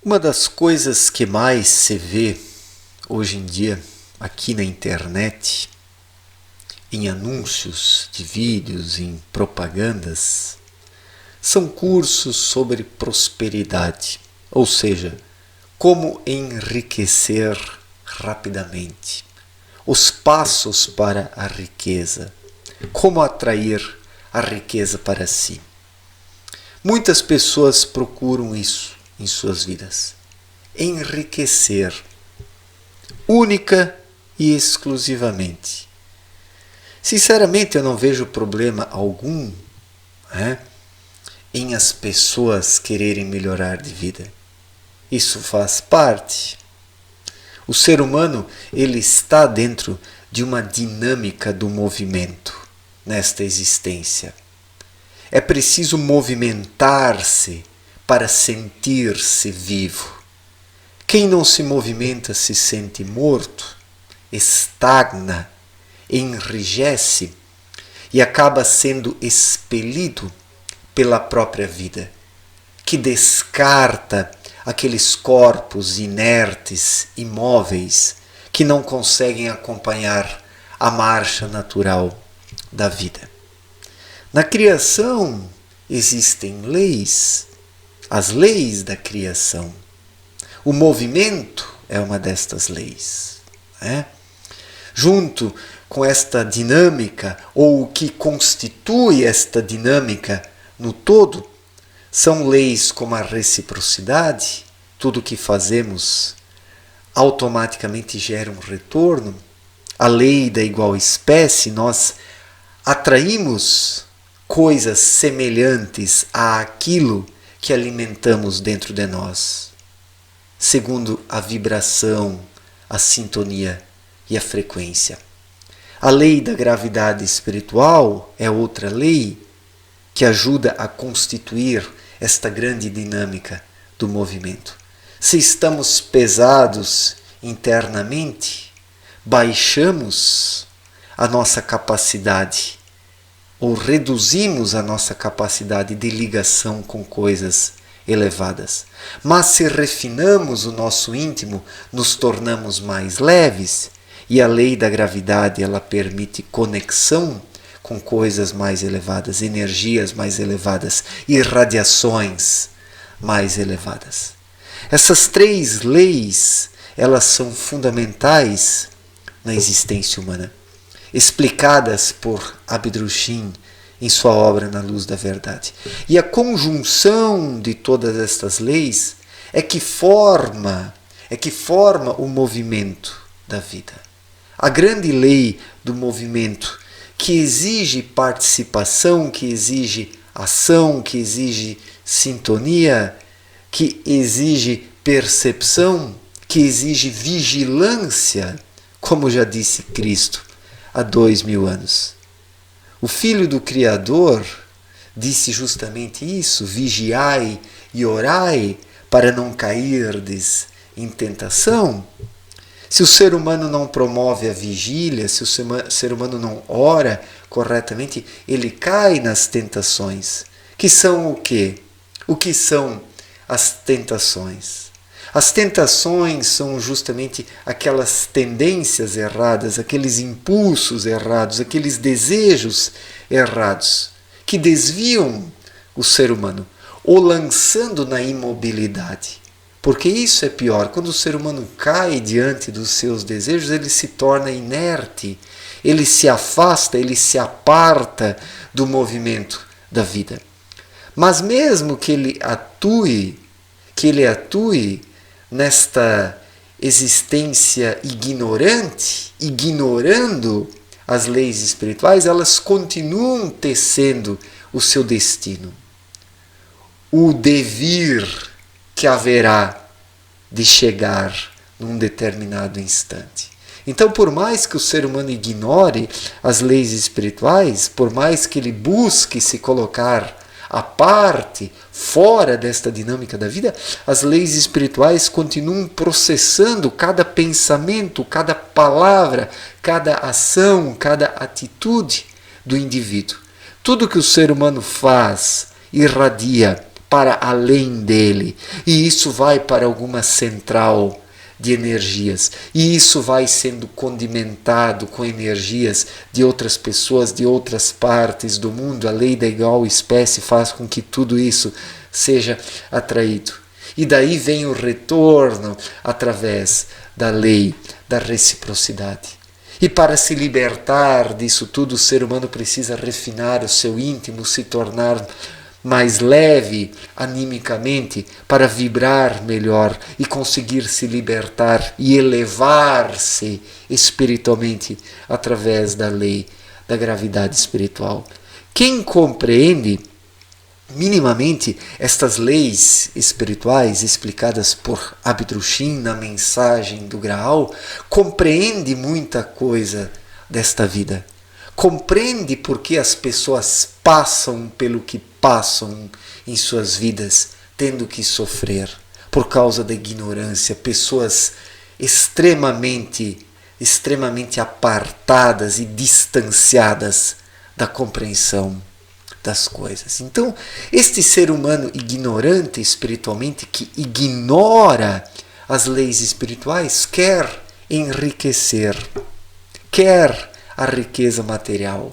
Uma das coisas que mais se vê hoje em dia aqui na internet, em anúncios de vídeos, em propagandas, são cursos sobre prosperidade, ou seja, como enriquecer rapidamente, os passos para a riqueza, como atrair a riqueza para si. Muitas pessoas procuram isso em suas vidas, enriquecer, única e exclusivamente. Sinceramente, eu não vejo problema algum em as pessoas quererem melhorar de vida. Isso faz parte. O ser humano, ele está dentro de uma dinâmica do movimento nesta existência. É preciso movimentar-se para sentir-se vivo. Quem não se movimenta se sente morto, estagna, enrijece e acaba sendo expelido pela própria vida, que descarta aqueles corpos inertes, imóveis, que não conseguem acompanhar a marcha natural da vida. Na criação existem leis, as leis da criação. O movimento é uma destas leis. Junto com esta dinâmica, ou o que constitui esta dinâmica no todo, são leis como a reciprocidade, tudo que fazemos automaticamente gera um retorno. A lei da igual espécie, nós atraímos coisas semelhantes àquilo que alimentamos dentro de nós, segundo a vibração, a sintonia e a frequência. A lei da gravidade espiritual é outra lei que ajuda a constituir esta grande dinâmica do movimento. Se estamos pesados internamente, baixamos a nossa capacidade ou reduzimos a nossa capacidade de ligação com coisas elevadas. Mas se refinamos o nosso íntimo, nos tornamos mais leves, e a lei da gravidade, ela permite conexão com coisas mais elevadas, energias mais elevadas, irradiações mais elevadas. Essas três leis, elas são fundamentais na existência humana, explicadas por Abdrushim em sua obra Na Luz da Verdade. E a conjunção de todas estas leis é que forma o movimento da vida. A grande lei do movimento, que exige participação, que exige ação, que exige sintonia, que exige percepção, que exige vigilância, como já disse Cristo há 2000 anos. O Filho do Criador disse justamente isso: vigiai e orai para não cairdes em tentação. Se o ser humano não promove a vigília, se o ser humano não ora corretamente, ele cai nas tentações. Que são o quê? O que são as tentações? As tentações são justamente aquelas tendências erradas, aqueles impulsos errados, aqueles desejos errados que desviam o ser humano, o lançando na imobilidade. Porque isso é pior. Quando o ser humano cai diante dos seus desejos, ele se torna inerte, ele se afasta, ele se aparta do movimento da vida. Mas mesmo que ele atue nesta existência ignorante, ignorando as leis espirituais, elas continuam tecendo o seu destino. O devir que haverá de chegar num determinado instante. Então, por mais que o ser humano ignore as leis espirituais, por mais que ele busque se colocar à parte, fora desta dinâmica da vida, as leis espirituais continuam processando cada pensamento, cada palavra, cada ação, cada atitude do indivíduo. Tudo que o ser humano faz, irradia, para além dele. E isso vai para alguma central de energias. E isso vai sendo condimentado com energias de outras pessoas, de outras partes do mundo. A lei da igual espécie faz com que tudo isso seja atraído. E daí vem o retorno através da lei da reciprocidade. E para se libertar disso tudo, o ser humano precisa refinar o seu íntimo, se tornar mais leve animicamente, para vibrar melhor e conseguir se libertar e elevar-se espiritualmente através da lei da gravidade espiritual. Quem compreende minimamente estas leis espirituais explicadas por Abdrushim na mensagem do Graal, compreende muita coisa desta vida. Compreende por que as pessoas passam pelo que passam em suas vidas, tendo que sofrer por causa da ignorância. Pessoas extremamente apartadas e distanciadas da compreensão das coisas. Então, este ser humano ignorante espiritualmente, que ignora as leis espirituais, quer enriquecer, quer a riqueza material.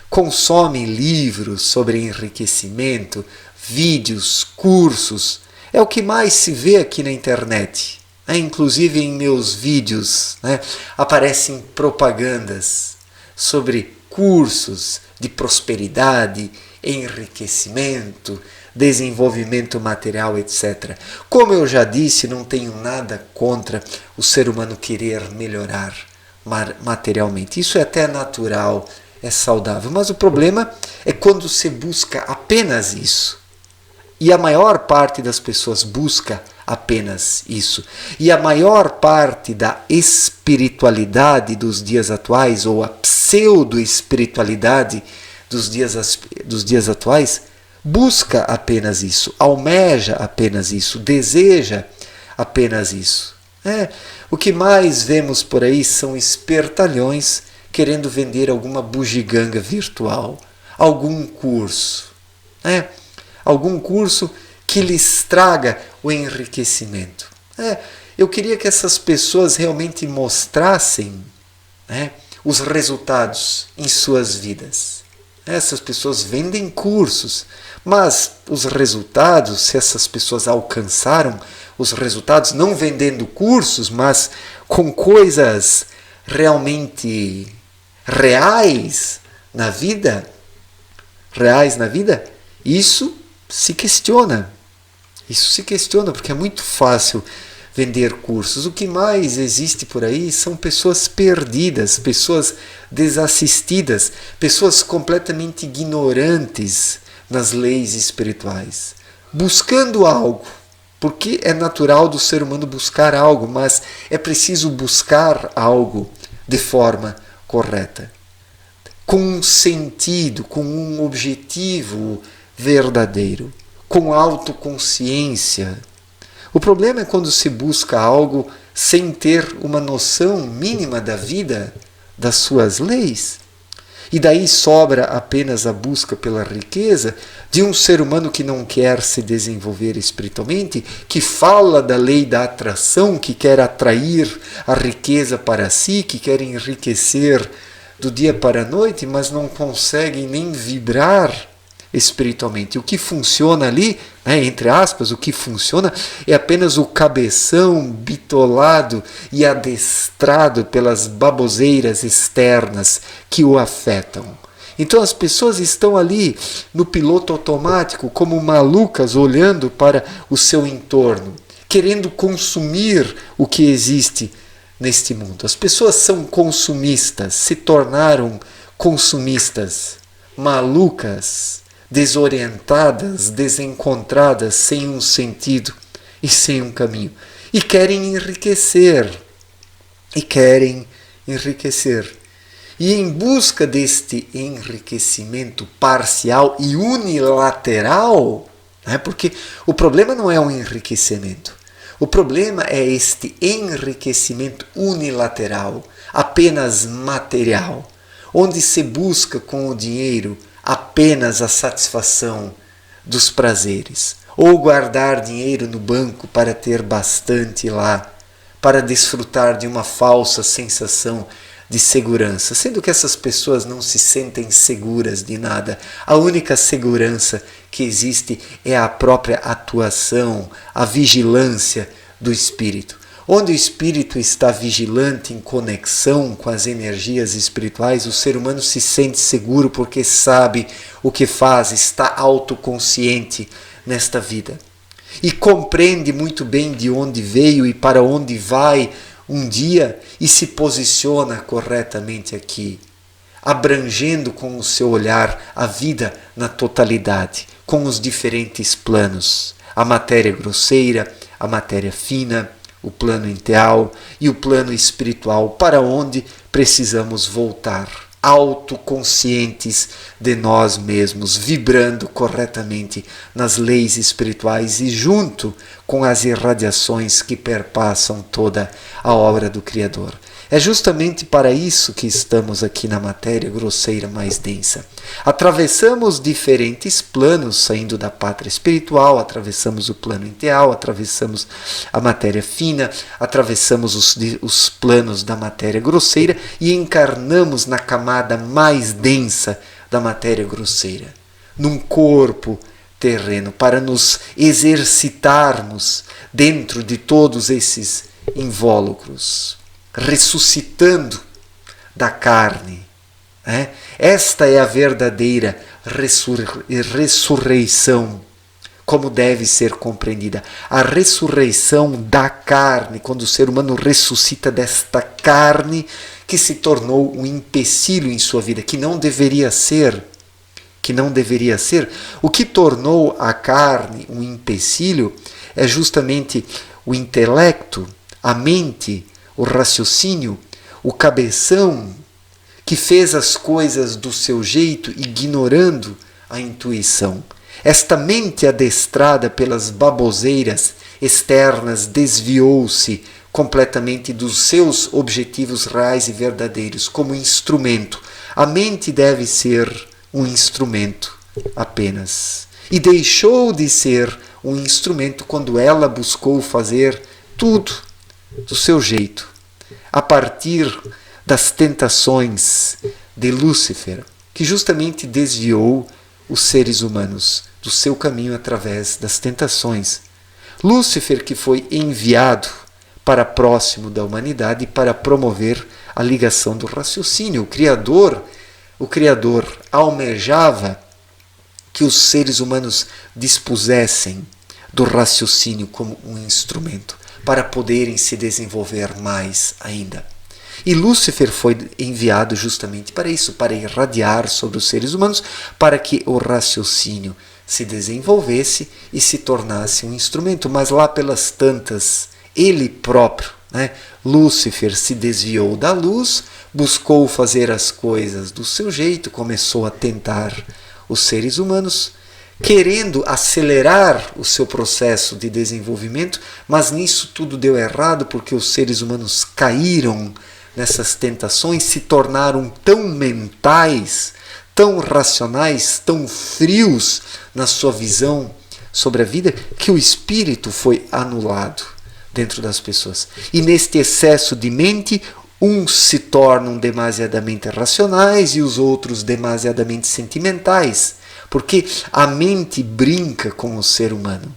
Consome livros sobre enriquecimento, vídeos, cursos. É o que mais se vê aqui na internet. Inclusive em meus vídeos, aparecem propagandas sobre cursos de prosperidade, enriquecimento, desenvolvimento material, etc. Como eu já disse, não tenho nada contra o ser humano querer melhorar materialmente. Isso é até natural, é saudável. Mas o problema é quando se busca apenas isso. E a maior parte das pessoas busca apenas isso. E a maior parte da espiritualidade dos dias atuais, ou a pseudo-espiritualidade dos dias atuais, busca apenas isso, almeja apenas isso, deseja apenas isso. O que mais vemos por aí são espertalhões querendo vender alguma bugiganga virtual, algum curso. Algum curso que lhes traga o enriquecimento. Eu queria que essas pessoas realmente mostrassem os resultados em suas vidas. Essas pessoas vendem cursos, mas os resultados, se essas pessoas alcançaram os resultados, não vendendo cursos, mas com coisas realmente reais na vida, isso se questiona. Isso se questiona, porque é muito fácil vender cursos. O que mais existe por aí são pessoas perdidas, pessoas desassistidas, pessoas completamente ignorantes nas leis espirituais, buscando algo, porque é natural do ser humano buscar algo, mas é preciso buscar algo de forma correta, com um sentido, com um objetivo verdadeiro, com autoconsciência. O problema é quando se busca algo sem ter uma noção mínima da vida, das suas leis. E daí sobra apenas a busca pela riqueza de um ser humano que não quer se desenvolver espiritualmente, que fala da lei da atração, que quer atrair a riqueza para si, que quer enriquecer do dia para a noite, mas não consegue nem vibrar espiritualmente. O que funciona ali, entre aspas, o que funciona é apenas o cabeção bitolado e adestrado pelas baboseiras externas que o afetam. Então as pessoas estão ali no piloto automático, como malucas, olhando para o seu entorno, querendo consumir o que existe neste mundo. As pessoas são consumistas, se tornaram consumistas, malucas, desorientadas, desencontradas, sem um sentido e sem um caminho. E querem enriquecer. E em busca deste enriquecimento parcial e unilateral, porque o problema não é o enriquecimento. O problema é este enriquecimento unilateral, apenas material, onde se busca com o dinheiro apenas a satisfação dos prazeres, ou guardar dinheiro no banco para ter bastante lá, para desfrutar de uma falsa sensação de segurança, sendo que essas pessoas não se sentem seguras de nada. A única segurança que existe é a própria atuação, a vigilância do espírito. Onde o espírito está vigilante, em conexão com as energias espirituais, o ser humano se sente seguro porque sabe o que faz, está autoconsciente nesta vida. E compreende muito bem de onde veio e para onde vai um dia e se posiciona corretamente aqui, abrangendo com o seu olhar a vida na totalidade, com os diferentes planos, a matéria grosseira, a matéria fina, o plano ideal e o plano espiritual, para onde precisamos voltar, autoconscientes de nós mesmos, vibrando corretamente nas leis espirituais e junto com as irradiações que perpassam toda a obra do Criador. É justamente para isso que estamos aqui na matéria grosseira mais densa. Atravessamos diferentes planos, saindo da pátria espiritual, atravessamos o plano ideal, atravessamos a matéria fina, atravessamos os planos da matéria grosseira e encarnamos na camada mais densa da matéria grosseira, num corpo terreno, para nos exercitarmos dentro de todos esses invólucros, ressuscitando da carne. Esta é a verdadeira ressurreição, como deve ser compreendida. A ressurreição da carne, quando o ser humano ressuscita desta carne que se tornou um empecilho em sua vida, que não deveria ser. O que tornou a carne um empecilho é justamente o intelecto, a mente, o raciocínio, o cabeção, que fez as coisas do seu jeito, ignorando a intuição. Esta mente adestrada pelas baboseiras externas desviou-se completamente dos seus objetivos reais e verdadeiros como instrumento. A mente deve ser um instrumento apenas. E deixou de ser um instrumento quando ela buscou fazer tudo do seu jeito, a partir das tentações de Lúcifer, que justamente desviou os seres humanos do seu caminho através das tentações. Lúcifer, que foi enviado para próximo da humanidade para promover a ligação do raciocínio. O Criador almejava que os seres humanos dispusessem do raciocínio como um instrumento para poderem se desenvolver mais ainda. E Lúcifer foi enviado justamente para isso, para irradiar sobre os seres humanos, para que o raciocínio se desenvolvesse e se tornasse um instrumento. Mas lá pelas tantas, ele próprio, Lúcifer, se desviou da luz, buscou fazer as coisas do seu jeito, começou a tentar os seres humanos, querendo acelerar o seu processo de desenvolvimento, mas nisso tudo deu errado, porque os seres humanos caíram nessas tentações, se tornaram tão mentais, tão racionais, tão frios na sua visão sobre a vida, que o espírito foi anulado dentro das pessoas. E neste excesso de mente, uns se tornam demasiadamente racionais e os outros demasiadamente sentimentais, porque a mente brinca com o ser humano,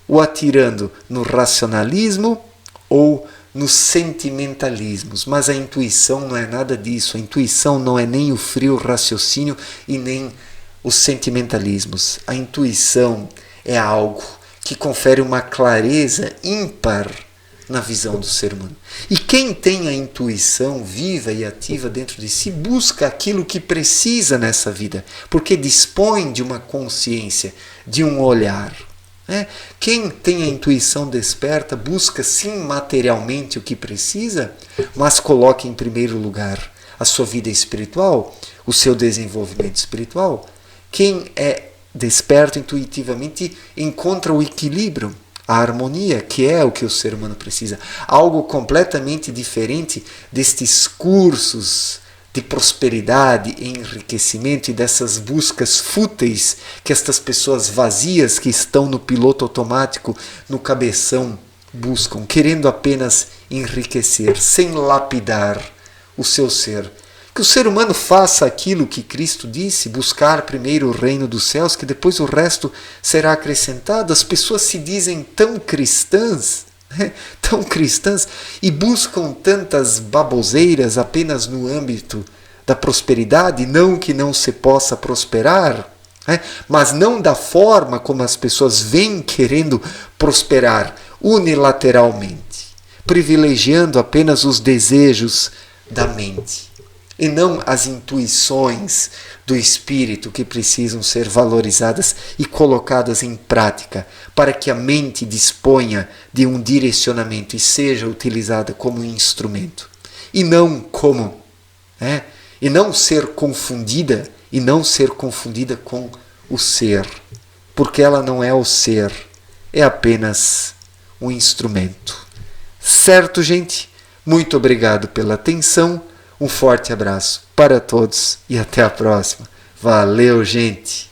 o atirando no racionalismo ou nos sentimentalismos. Mas a intuição não é nada disso. A intuição não é nem o frio raciocínio e nem os sentimentalismos. A intuição é algo que confere uma clareza ímpar na visão do ser humano. E quem tem a intuição viva e ativa dentro de si, busca aquilo que precisa nessa vida, porque dispõe de uma consciência, de um olhar. Quem tem a intuição desperta, busca sim materialmente o que precisa, mas coloca em primeiro lugar a sua vida espiritual, o seu desenvolvimento espiritual. Quem é desperto intuitivamente encontra o equilíbrio, a harmonia, que é o que o ser humano precisa. Algo completamente diferente destes cursos de prosperidade e enriquecimento e dessas buscas fúteis que estas pessoas vazias que estão no piloto automático, no cabeção, buscam, querendo apenas enriquecer, sem lapidar o seu ser. Que o ser humano faça aquilo que Cristo disse, buscar primeiro o reino dos céus, que depois o resto será acrescentado. As pessoas se dizem tão cristãs, tão cristãs, e buscam tantas baboseiras apenas no âmbito da prosperidade, não que não se possa prosperar, mas não da forma como as pessoas vêm querendo prosperar, unilateralmente, privilegiando apenas os desejos da mente e não as intuições do espírito que precisam ser valorizadas e colocadas em prática para que a mente disponha de um direcionamento e seja utilizada como instrumento e não como e não ser confundida com o ser, porque ela não é o ser, é apenas um instrumento. Certo, gente? Muito obrigado pela atenção. Um forte abraço para todos e até a próxima. Valeu, gente!